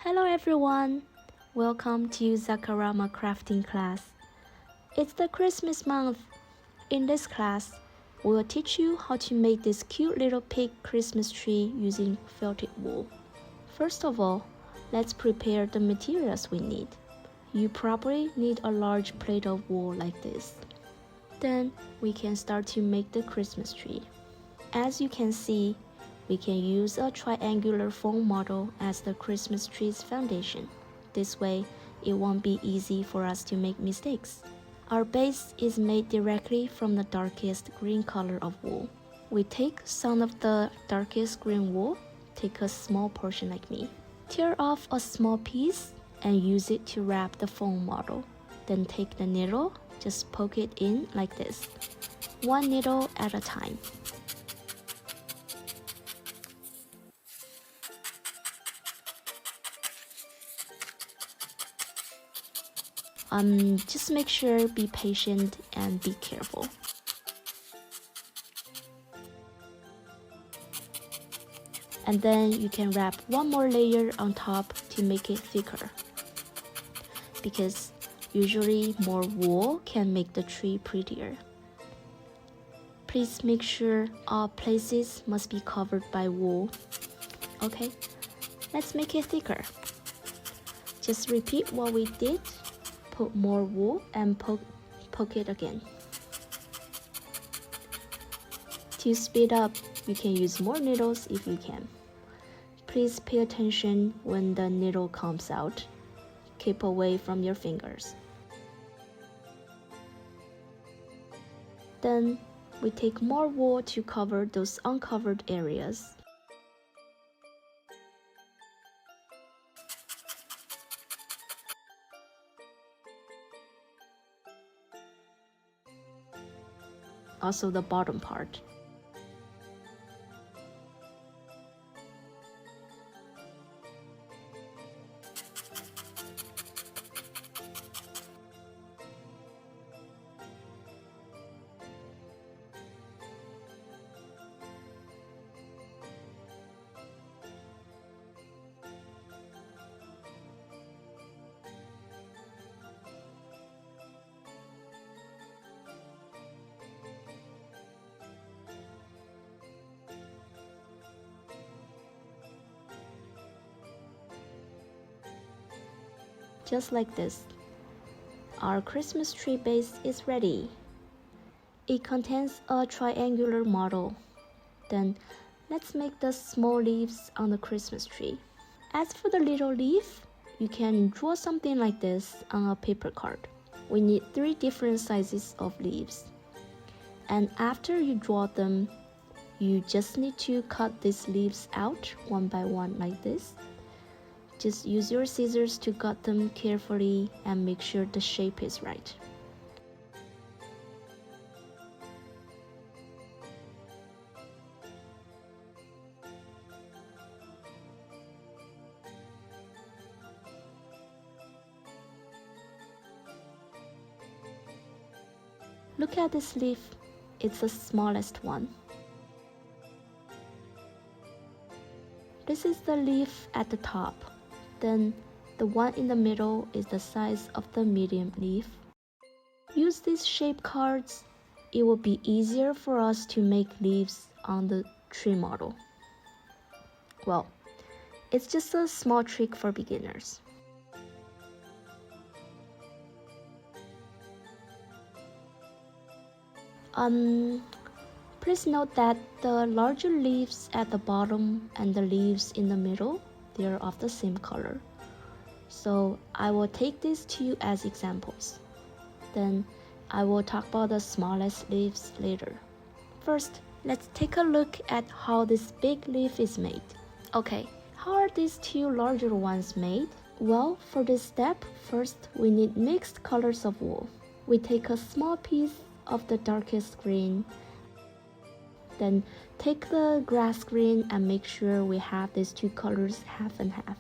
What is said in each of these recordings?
Hello everyone! Welcome to Zakarama crafting class. It's the Christmas month. In this class, we will teach you how to make this cute little pig Christmas tree using felted wool. First of all, let's prepare the materials we need. You probably need a large plate of wool like this. Then we can start to make the Christmas tree. As you can see, we can use a triangular foam model as the Christmas tree's foundation. This way, it won't be easy for us to make mistakes. Our base is made directly from the darkest green color of wool. We take some of the darkest green wool, take a small portion like me, tear off a small piece and use it to wrap the foam model. Then take the needle, just poke it in like this, one needle at a time. Just make sure, be patient and be careful. And then you can wrap one more layer on top to make it thicker. Because usually more wool can make the tree prettier. Please make sure all places must be covered by wool. Okay, let's make it thicker. Just repeat what we did. Put more wool and poke it again. To speed up, you can use more needles if you can. Please pay attention when the needle comes out. Keep away from your fingers. Then we take more wool to cover those uncovered areas. Also the bottom part. Just like this. Our Christmas tree base is ready. It contains a triangular model. Then let's make the small leaves on the Christmas tree. As for the little leaf, you can draw something like this on a paper card. We need 3 different sizes of leaves. And after you draw them, you just need to cut these leaves out one by one like this. Just use your scissors to cut them carefully and make sure the shape is right. Look at this leaf, it's the smallest one. This is the leaf at the top. Then the one in the middle is the size of the medium leaf. Use these shape cards. It will be easier for us to make leaves on the tree model. Well, it's just a small trick for beginners. Please note that the larger leaves at the bottom and the leaves in the middle, they are of the same color. So I will take these 2 as examples. Then I will talk about the smallest leaves later. First, let's take a look at how this big leaf is made. Okay, how are these 2 larger ones made? Well, for this step, first we need mixed colors of wool. We take a small piece of the darkest green. Then take the grass green and make sure we have these 2 colors half and half.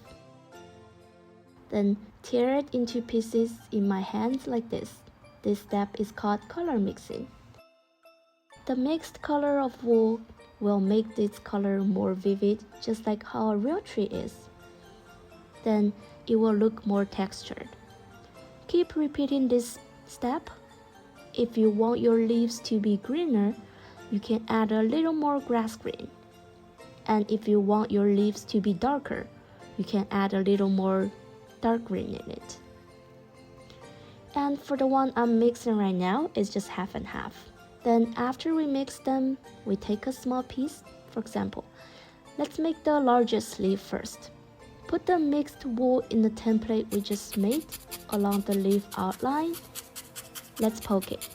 Then tear it into pieces in my hands like this. This step is called color mixing. The mixed color of wool will make this color more vivid, just like how a real tree is. then it will look more textured. Keep repeating this step. If you want your leaves to be greener, you can add a little more grass green. And if you want your leaves to be darker, you can add a little more dark green in it. And for the one I'm mixing right now, it's just half and half. Then after we mix them, we take a small piece. For example, let's make the largest leaf first. Put the mixed wool in the template we just made along the leaf outline. Let's poke it.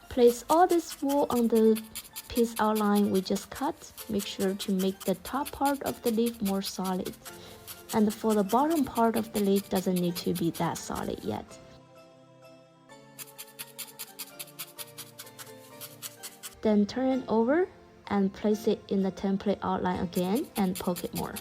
Place all this wool on the piece outline we just cut. Make sure to make the top part of the leaf more solid. And for the bottom part of the leaf doesn't need to be that solid yet. Then turn it over and place it in the template outline again and poke it more.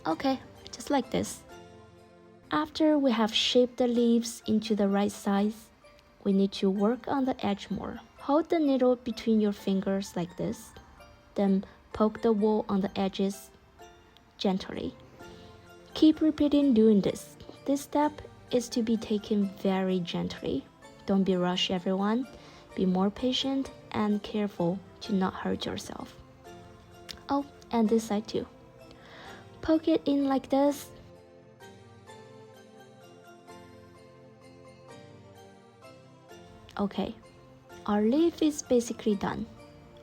Okay, just like this. After we have shaped the leaves into the right size, we need to work on the edge more. Hold the needle between your fingers like this, then poke the wool on the edges gently. Keep repeating doing this. This step is to be taken very gently. Don't be rushed, everyone. Be more patient and careful to not hurt yourself. Oh, and this side too. Poke it in like this. Okay, our leaf is basically done.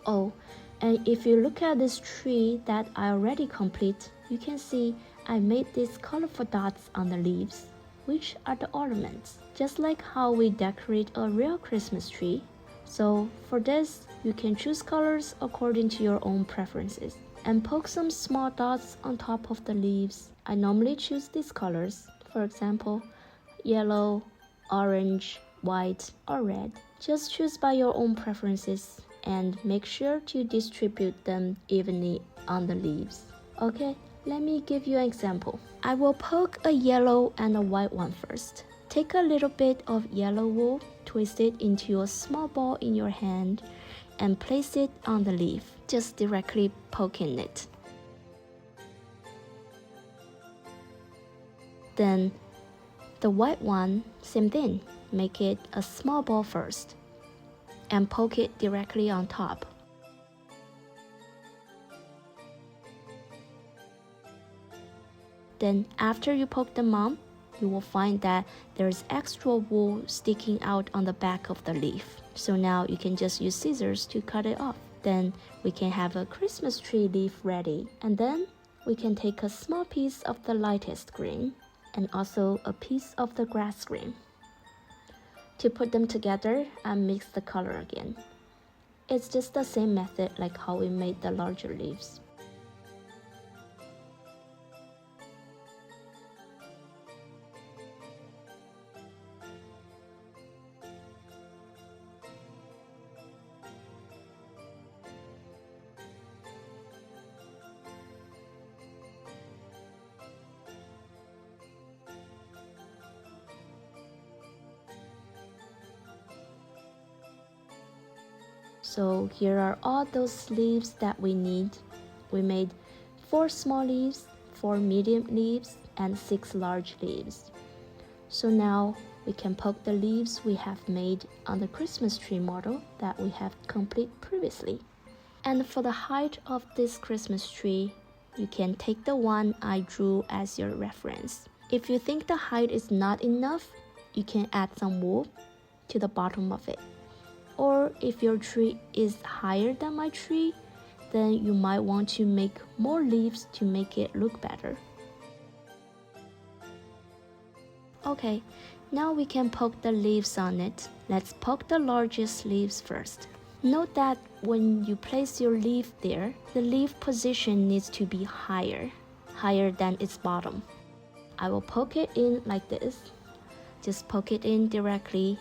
Oh, and if you look at this tree that I already complete, you can see I made these colorful dots on the leaves, which are the ornaments, just like how we decorate a real Christmas tree. So for this, you can choose colors according to your own preferences and poke some small dots on top of the leaves. I normally choose these colors, for example, yellow, orange, white, or red. Just choose by your own preferences and make sure to distribute them evenly on the leaves. Okay, let me give you an example. I will poke a yellow and a white one first. Take a little bit of yellow wool, twist it into a small ball in your hand, and place it on the leaf, just directly poking it. Then the white one, same thing. Make it a small ball first and poke it directly on top. Then after you poke them on, you will find that there's extra wool sticking out on the back of the leaf. So now you can just use scissors to cut it off. Then we can have a Christmas tree leaf ready. And then we can take a small piece of the lightest green and also a piece of the grass green. To put them together and mix the color again. It's just the same method like how we made the larger leaves. So here are all those leaves that we need. We made 4 small leaves, 4 medium leaves, and 6 large leaves. So now we can poke the leaves we have made on the Christmas tree model that we have completed previously. And for the height of this Christmas tree, you can take the one I drew as your reference. If you think the height is not enough, you can add some wool to the bottom of it. Or if your tree is higher than my tree, then you might want to make more leaves to make it look better. Okay, Now we can poke the leaves on it. Let's poke the largest leaves first. Note that when you place your leaf there, the leaf position needs to be higher than its bottom. I will poke it in like this. Just poke it in directly.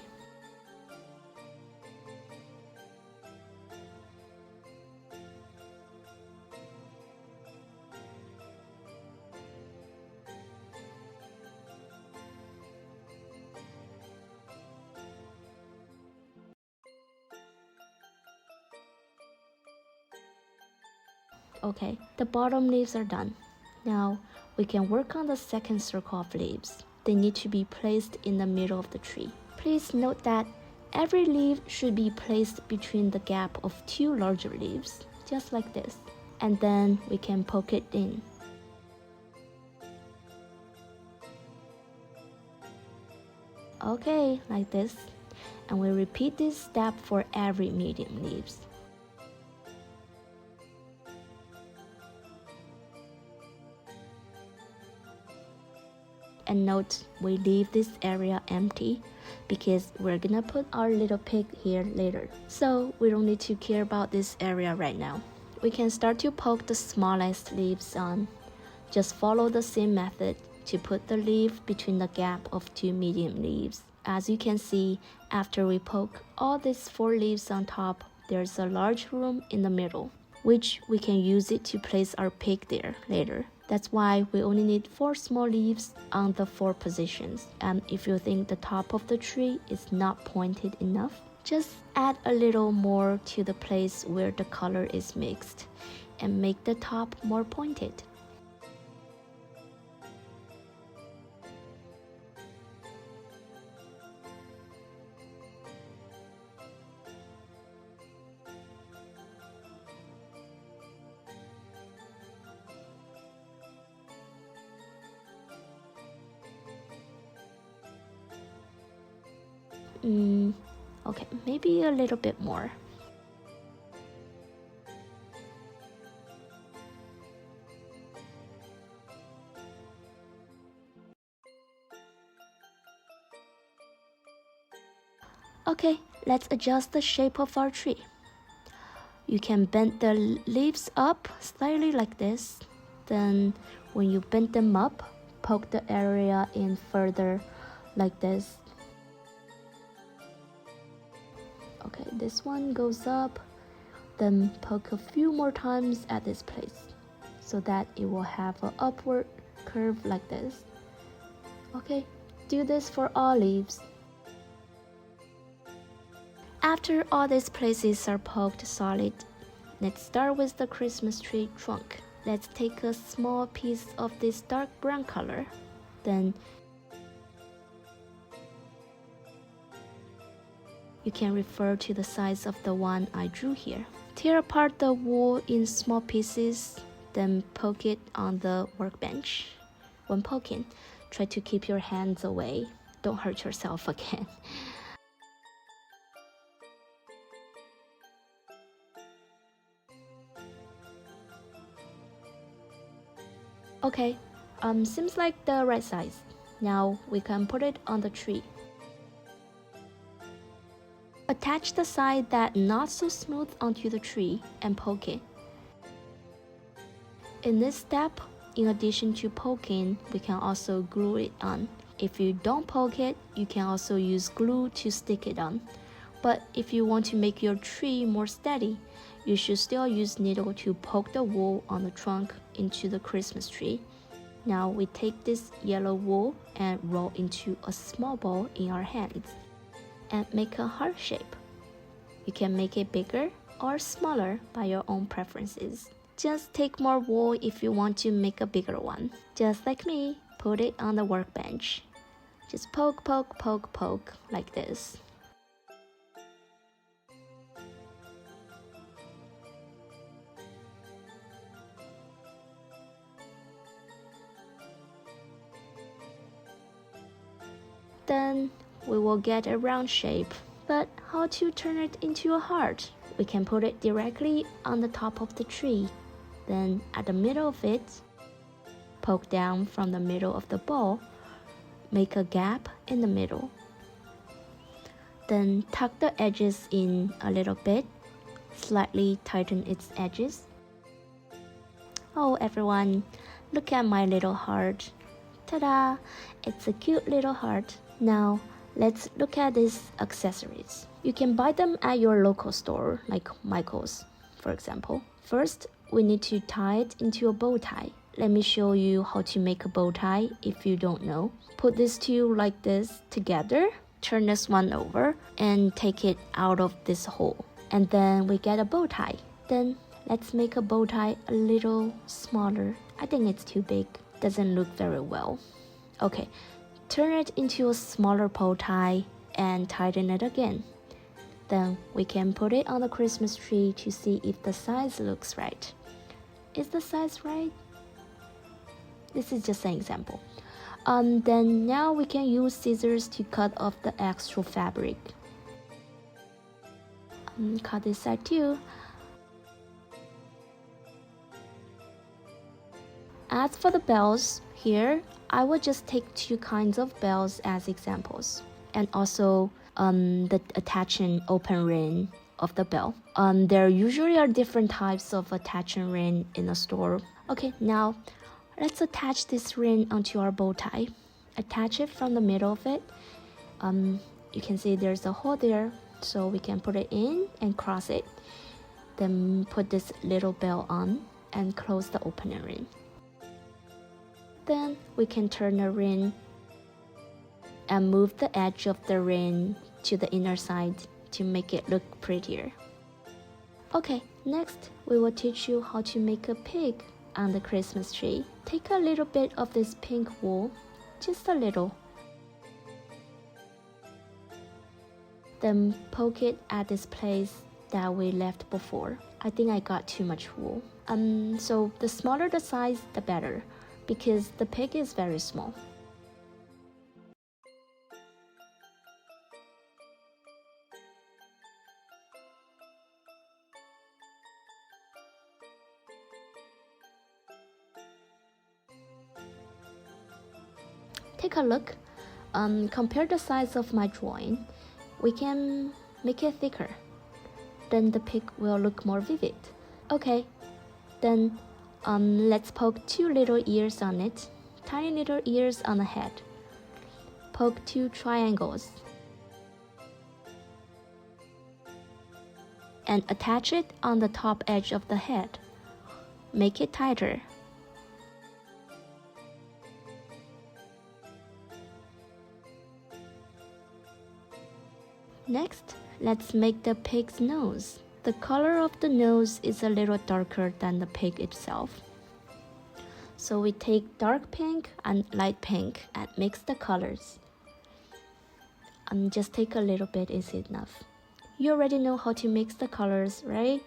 Okay, the bottom leaves are done. Now we can work on the second circle of leaves. They need to be placed in the middle of the tree. Please note that every leaf should be placed between the gap of two larger leaves, just like this. And then we can poke it in. Okay, like this. And we repeat this step for every medium leaves. And note, we leave this area empty because we're gonna put our little pig here later. So we don't need to care about this area right now. We can start to poke the smallest leaves on. Just follow the same method to put the leaf between the gap of two medium leaves. As you can see, after we poke all these 4 leaves on top, there's a large room in the middle, which we can use it to place our pig there later. That's why we only need 4 small leaves on the 4 positions. And if you think the top of the tree is not pointed enough, just add a little more to the place where the color is mixed and make the top more pointed. Okay, maybe a little bit more. Okay, let's adjust the shape of our tree. You can bend the leaves up slightly like this. Then when you bend them up, poke the area in further like this. Okay, this one goes up, then poke a few more times at this place so that it will have an upward curve like this. Okay, do this for all leaves. After all these places are poked solid, let's start with the Christmas tree trunk. Let's take a small piece of this dark brown color. Then you can refer to the size of the one I drew here. Tear apart the wool in small pieces, then poke it on the workbench. When poking, try to keep your hands away. Don't hurt yourself again. Okay, seems like the right size. Now we can put it on the tree. Attach the side that not so smooth onto the tree and poke it. In this step, in addition to poking, we can also glue it on. If you don't poke it, you can also use glue to stick it on. But if you want to make your tree more steady, you should still use needle to poke the wool on the trunk into the Christmas tree. Now we take this yellow wool and roll into a small ball in our hands and make a heart shape. You can make it bigger or smaller by your own preferences. Just take more wool if you want to make a bigger one. Just like me, put it on the workbench. Just poke, poke, poke, poke like this. Then we will get a round shape. But how to turn it into a heart? We can put it directly on the top of the tree. Then at the middle of it, poke down from the middle of the ball, make a gap in the middle. Then tuck the edges in a little bit, slightly tighten its edges. Oh everyone, look at my little heart. Ta-da! It's a cute little heart. Now, let's look at these accessories. You can buy them at your local store, like Michael's, for example. First, we need to tie it into a bow tie. Let me show you how to make a bow tie if you don't know. Put these two like this together, turn this one over, and take it out of this hole. And then we get a bow tie. Then, let's make a bow tie a little smaller. I think it's too big. Doesn't look very well. Okay, turn it into a smaller bow tie and tighten it again. Then we can put it on the Christmas tree to see if the size looks right. Is the size right? This is just an example. Then now we can use scissors to cut off the extra fabric. Cut this side too. As for the bells, here I will just take two kinds of bells as examples, and also the attach and open ring of the bell. There usually are different types of attach and ring in a store. Okay, now let's attach this ring onto our bow tie. Attach it from the middle of it. You can see there's a hole there, so we can put it in and cross it. Then put this little bell on and close the opening ring. Then we can turn the ring and move the edge of the ring to the inner side to make it look prettier. Okay, next we will teach you how to make a pig on the Christmas tree. Take a little bit of this pink wool, just a little. Then poke it at this place that we left before. I think I got too much wool. So the smaller the size, the better, because the pig is very small. Take a look. Compare the size of my drawing. We can make it thicker. Then the pig will look more vivid. Okay, then let's poke two little ears on it. Tiny little ears on the head. Poke two triangles. And attach it on the top edge of the head. Make it tighter. Next, let's make the pig's nose. The color of the nose is a little darker than the pig itself. So we take dark pink and light pink and mix the colors. Just take a little bit is enough. You already know how to mix the colors, right?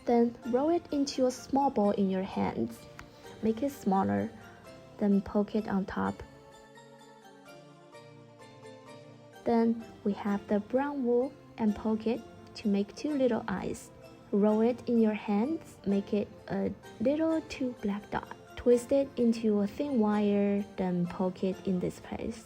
Then roll it into a small ball in your hands. Make it smaller, then poke it on top. Then we have the brown wool and poke it to make two little eyes. Roll it in your hands, make it a little two black dots. Twist it into a thin wire, then poke it in this place.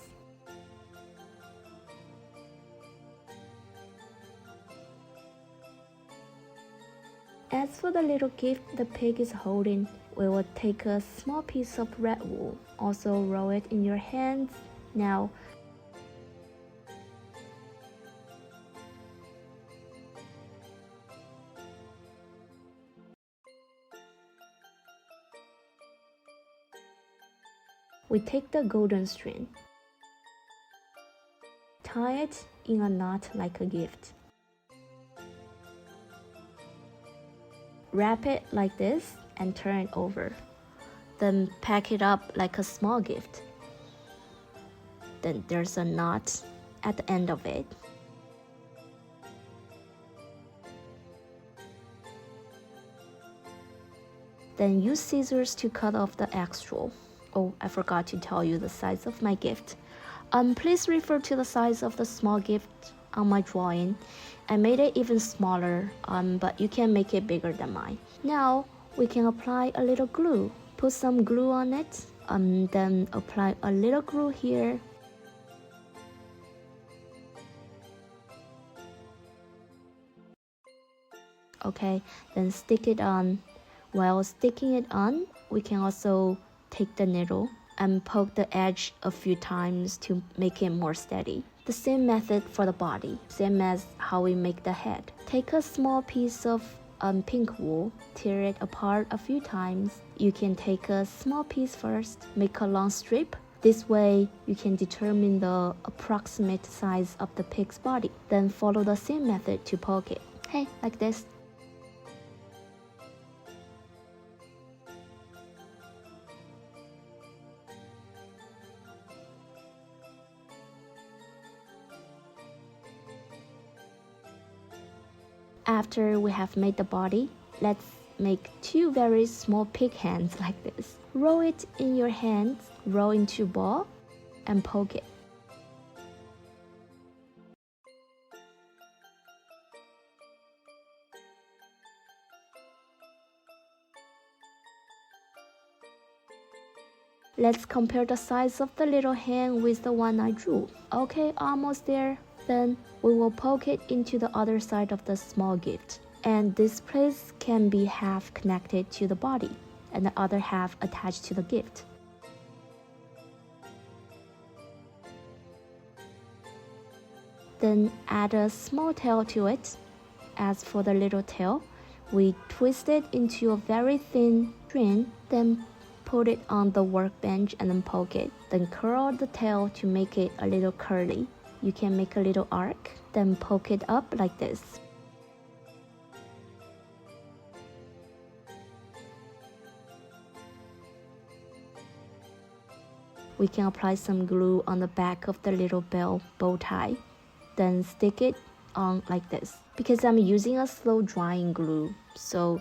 As for the little gift the pig is holding, we will take a small piece of red wool. Also roll it in your hands. Now, we take the golden string, tie it in a knot like a gift. Wrap it like this and turn it over. Then pack it up like a small gift. Then there's a knot at the end of it. Then use scissors to cut off the extra. Oh, I forgot to tell you the size of my gift. Please refer to the size of the small gift on my drawing. I made it even smaller, but you can make it bigger than mine. Now, we can apply a little glue. Put some glue on it. Then apply a little glue here. Okay, then stick it on. While sticking it on, we can also take the needle and poke the edge a few times to make it more steady. The same method for the body, same as how we make the head. Take a small piece of pink wool, tear it apart a few times. You can take a small piece first, make a long strip. This way, you can determine the approximate size of the pig's body. Then follow the same method to poke it. Hey, like this. After we have made the body, let's make two very small pig hands like this. Roll it in your hands, roll into a ball, and poke it. Let's compare the size of the little hand with the one I drew. Okay, almost there. Then we will poke it into the other side of the small gift. And this place can be half connected to the body and the other half attached to the gift. Then add a small tail to it. As for the little tail, we twist it into a very thin string, then put it on the workbench and then poke it. Then curl the tail to make it a little curly. You can make a little arc, then poke it up like this. We can apply some glue on the back of the little bell bow tie, then stick it on like this. Because I'm using a slow drying glue, so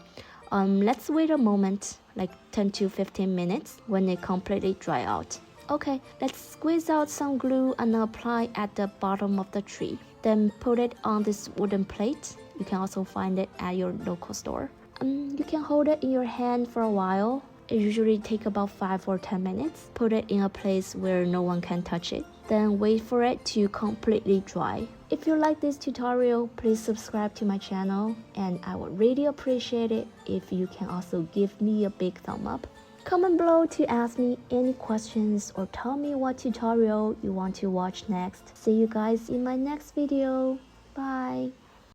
let's wait a moment, like 10 to 15 minutes when it completely dry out. Okay, let's squeeze out some glue and apply at the bottom of the tree. Then put it on this wooden plate. You can also find it at your local store. You can hold it in your hand for a while. It usually takes about 5 or 10 minutes. Put it in a place where no one can touch it. Then wait for it to completely dry. If you like this tutorial, please subscribe to my channel, and I would really appreciate it if you can also give me a big thumb up. Comment below to ask me any questions or tell me what tutorial you want to watch next. See you guys in my next video. Bye!